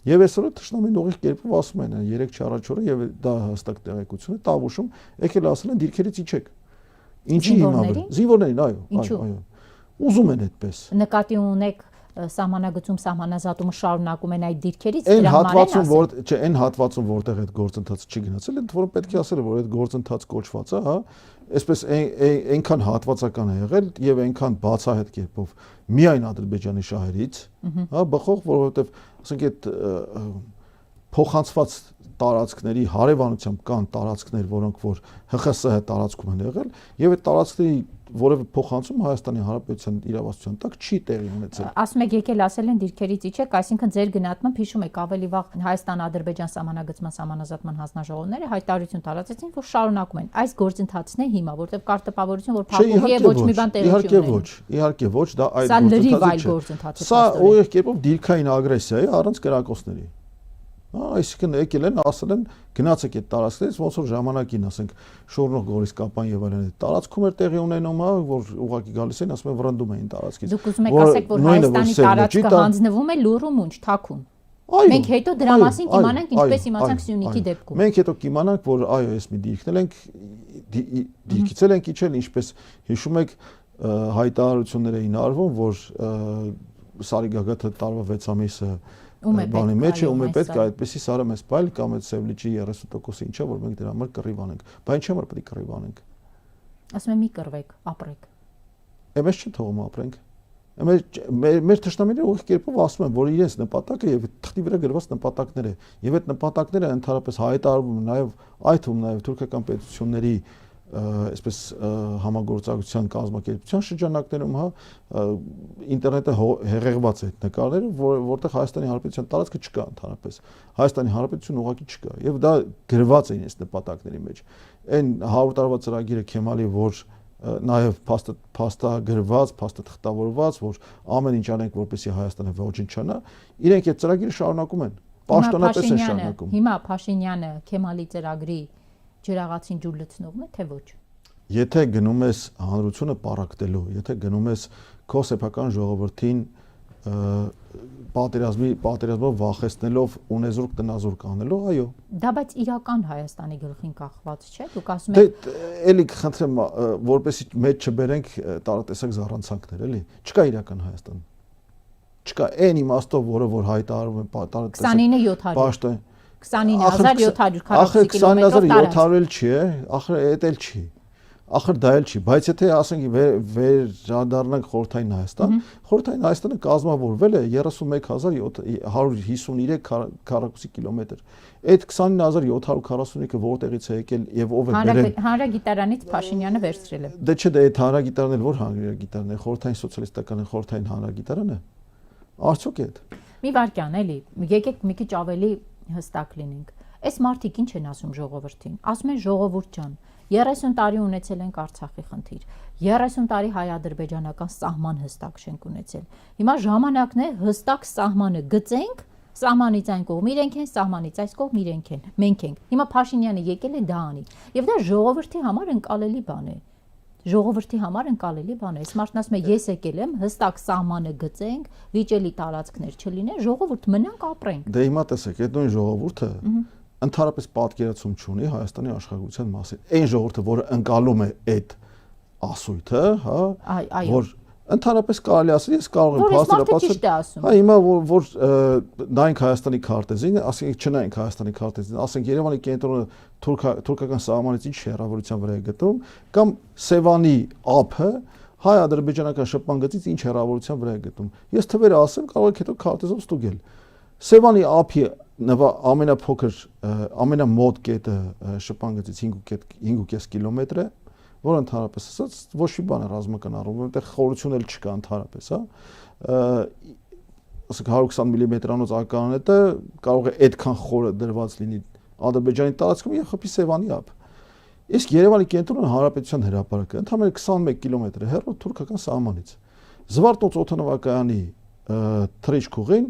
Եվ այսօր թշնամին ուղիղ կերպով ասում են 3 4 օրը եւ դա հստակ տեղեկություն է Տավուշում եկել ասել են դիրքերից իջեք։ Ինչի հիմա զինվորներին, այո։ Ուզում են այդպես։ Նկատի ունեք սահմանագծում սահմանազատումը շարունակում են այդ դիրքերից այն հատվածում որտեղ այդ գործընթացը չի գնացել, ընդ որում պետք է ասել որ այդ գործընթաց կոչված է, հա, այսպես այնքան հատվածական է եղել եւ այնքան բացահայտ կերպով միայն Ադրբեջանի շահերից, հա, բխող, որովհետեւ ասենք այդ փոխանցված տարածքների հարևանությամբ կան տարածքներ, որոնք որ ՀԽՍՀ տարածքում են եղել եւ այդ տարածքների որևէ փոխանցում Հայաստանի Հանրապետության իրավասության տակ չի տեղի ունեցել։ Ասում եք եկել ասել են դիրքերից իջեք, այսինքն ձեր գնահատմամբ հիշում եք ավելի վաղ Հայաստան-Ադրբեջան սահմանագծման սահմանազատման հանձնաժողովները հայտարարություն տարածեցին, որ շարունակում են այս գործընթացն է հիմա, որտեղ կար տպավորություն, որ փակուղի է ոչ մի բան տեղի ունի։ Իհարկե ոչ, դա այդ գործընթացը չէ։ Սա ուղիղ կերպով դիրքային ագրեսիա է առանց կրակոցների։ Այսինքն եկել են ասել են գնացեք այդ տարածքներից ոնց որ ժամանակին ասենք Շորնող Գորիս Կապան եւ այլն այդ տարածքում էր տեղի ունենում, որ ուղղակի գալիս են ասում են վրընդում էին տարածքից։ Դուք ուզում եք ասեք որ Հայաստանի տարածքը հանձնվում է լուռ ու մունջ թաքուն։ Մենք հետո դրա մասին կիմանանք ինչպես իմացանք Սյունիքի դեպքում։ Մենք հետո կիմանանք որ այո այս մի դիրքն ենք դիրքից ենք իջել ինչպես հիշում եք հայտարարություններ էին արվում որ Սարի Գագաթը տարվա 6 ամիսը բանի մեջ է ում է պետք է այդպեսի Սարը մեզ բայլ կամ այդ Սևլիջի 30% ինչա որ մենք դրա համար կռիվ անենք բայց ինչի համար պետք է կռիվ անենք ասում եմ մի կռվեք ապրեք Էմես չի թողում ապրենք մեր թշնամիները ուղիղ կերպով ասում են որ իրենց նպատակը եւ թղթի վրա գրված նպատակներ է եւ այդ նպատակները ընդհանրապես հայտարարվում են նաեւ այդ ում նաեւ թուրքական պետությունների այսպես համագործակցության կազմակերպության շրջանակներում հա ինտերնետը հեղեղված է այդ նկարները որտեղ Հայաստանի Հանրապետության տարածքը չկա ընդհանրապես Հայաստանի Հանրապետություն ուղղակի չկա եւ դա գրված է իրենց նպատակների մեջ այն 100 տարվա ծրագիրը Քեմալի որ նաեւ փաստագրված փաստաթղթավորված որ ամեն ինչ անենք որպեսզի Հայաստանը ոչնչանա իրենք այդ ծրագիրը շարունակում են պաշտոնապես են շարունակում հիմա Փաշինյանը Քեմալի ծրագրի ջրաղացին ջուր լցնողն է թե ոչ Եթե գնում ես հանրությունը պարակտելու եթե գնում ես քո սեփական ժողովրդին պատերազմով վախեցնելով ունեզուրկ տնազուրկ անելով այո դա բայց իրական Հայաստանի գլխին կախված չէ դուք ասում եք էլի խնդրեմ որպեսի մեջ չբերենք տարատեսակ զառանցանքներ էլի չկա իրական Հայաստան չկա այն իմաստով որ հայտարարում են տարատեսակ 29740 կիլոմետրով տարածք էլ չի է ախր էդ էլ չի ախր դա էլ չի բայց եթե ասենք վերադառնանք խորհրդային Հայաստան խորհրդային Հայաստանը կազմավորվել է 31753 քառակուսի կիլոմետր այդ 29743-ը որտեղից է եկել եւ ով է բերել հանրագիտարանից Փաշինյանը վերցրել է դե չէ դա այդ հանրագիտարանն էլ որ հանրագիտարանն է խորհրդային սոցիալիստական խորհրդային հանրագիտարանը արդյոք է մի վարքյան էլի եկեք մի քիչ ավելի հստակ լինենք այս մարդիկ ինչ են ասում ժողովրդին ասում են ժողովուրդ ջան 30 տարի ունեցել ենք Արցախի խնդիր 30 տարի հայ-ադրբեջանական սահման հստակ չենք ունեցել հիմա ժամանակն է հստակ սահմանը գծենք սահմանից այն կողմ իրենք են սահմանից այս կողմ իրենք են մենք ենք հիմա Փաշինյանը եկել է դա անի եւ դա ժողովրդի համար ընկալելի բան է ժողովրդի համար ընկալելի բան է այս մարդն ասում է ես եկել եմ հստակ սահմանը գծենք վիճելի տարածքներ չլինեն ժողովուրդ մնանք ապրենք դե հիմա տեսեք այդ նույն ժողովուրդը ընդհանրապես պատկերացում չունի Հայաստանի աշխարհագրության մասին այն ժողովուրդը որը ընկալում է այդ ասույթը հա որ ընդհանրապես կարելի ասել ես կարող եմ փաստարկել հա հիմա որ նայենք Հայաստանի քարտեզին ասենք չնայենք Հայաստանի քարտեզին ասենք Երևանի կենտրոնը թուրքական սահմանից ինչ հեռավորության վրա է գտնվում կամ Սևանի ափը հայ-ադրբեջանական շփման գծից ինչ հեռավորության վրա է գտնվում ես թվերը ասեմ կարող եք հետո քարտեզով ստուգել Սևանի ափի ամենափոքր ամենամոտ կետը շփման գծից 5.5 կիլոմետր է որ ընդհանրապես ասած ոչ մի բան է ռազմական առումով այնտեղ խորություն էլ չկա ընդհանրապես հա ասենք 120 մմ-անոց ականանետը կարող է այդքան խորը դրված լինի Ադրբեջանի տարածքում եւ խփի Սևանի ափ իսկ Երևանի կենտրոնը հանրապետության հրապարակը ընդհանրապես 21 կիլոմետր է հեռու թուրքական սահմանից Զվարթնոց օդանավակայանի թռիչքուղին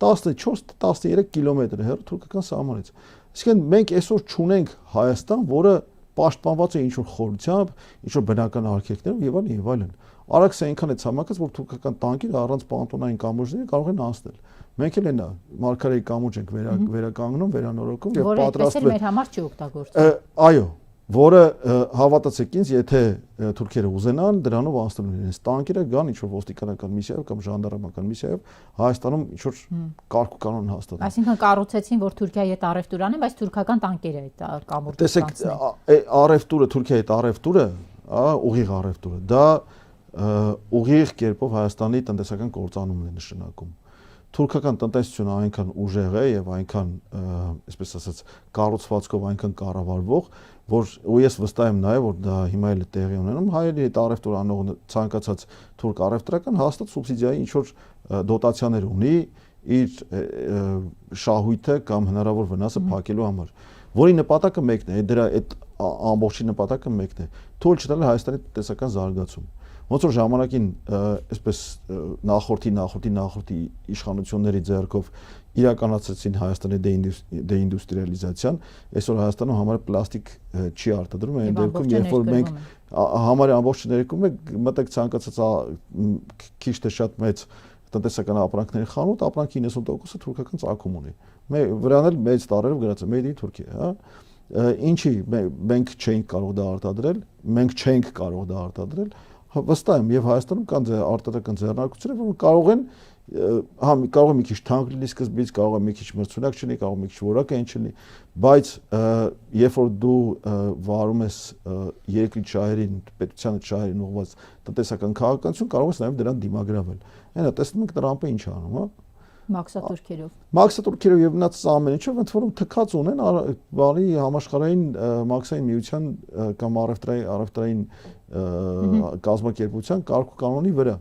14-13 կիլոմետր հեռու թուրքական սահմանից Իսկեն մենք այսօր չունենք Հայաստան որը պաշտպանված է ինչ-որ խորությամբ, ինչ-որ բնական արգելքներով եւ այլն եւ այլն։ Արաքսը այնքան է ցամաքած, որ թուրքական տանկերը առանց պանտոնային կամուրջների կարող են անցնել։ Մենք էլ այնա Մարգարեի կամուրջ ենք վերականգնում, վերանորոգում եւ պատրաստվում։ Որը մեր համար չի օգտագործվում։ Այո, որը հավատացեք ինձ, եթե թուրքերը ուզենան, դրանով անցնում են իրենց տանկերը, գան ինչ-որ ոստիկանական միսիայով կամ ժանդարմական միսիայով Հայաստանում ինչ-որ կարգ ու կանոն հաստատեն։ Այսինքն կառուցեցին, որ Թուրքիայի հետ առևտուր անեն, բայց թուրքական տանկերը այդ կամուրջը տեսեք, առևտուրը Թուրքիայի հետ առևտուրը, ուղիղ առևտուրը, դա ուղիղ կերպով Հայաստանի տնտեսական կործանումն է նշանակում։ Թուրքական տնտեսությունը այնքան ուժեղ է եւ այնքան, այսպես ասած, կառուցվածքով այնքան կառավարվող, որ ու ես վստահ եմ նաեւ, որ դա հիմա էլ տեղի ունենում, հայերի հետ առևտուր անող ցանկացած թուրք առևտրական հաստատ սուբսիդիայի ինչ որ դոտացիաներ ունի իր շահույթը կամ հնարավոր վնասը փակելու համար, որի նպատակը մեկն է, դրա այդ ամբողջի նպատակը մեկն է՝ թույլ չտալ Հայաստանի տնտեսական զարգացում։ Ոնց որ ժամանակին այսպես նախորդի իշխանությունների ձեռքով իրականացրեցին Հայաստանի դեինդուստրիալիզացիան, այսօր Հայաստանում համարը պլաստիկ չի արտադրում, այն դեպքում երբ որ մենք համարը ամբողջ ներկում է, մտեք ցանկացած քիչ թե շատ մեծ տնտեսական ապրանքների խանութ, ապրանքի 90%-ը թուրքական ծագում ունի։ Վրան էլ մեծ տարերով գրած է Made in Turkey, հա։ Ինչի մենք չենք կարող դա արտադրել, վստահ եմ եւ Հայաստանում կան արտադրական ձեռնարկություններ, որ կարող են կարող է մի քիչ թանկ լինի սկզբից, կարող է մի քիչ մրցունակ չլինի, կարող է մի քիչ որակային չլինի, բայց երբ որ դու վարում ես երկրի շահերին, պետության շահերին ուղղված տնտեսական քաղաքականություն, կարող ես նաեւ դրան դիմագրավել։ Այնա տեսնում ենք Տրամպը ինչ անում, հա։ Մաքսատուրքերով եւ մնացած ամեն ինչով ընդ որում թքած ունեն բարի համաշխարհային մաքսային միության կամ առևտրային կազմակերպության կարգ ու կանոնի վրա։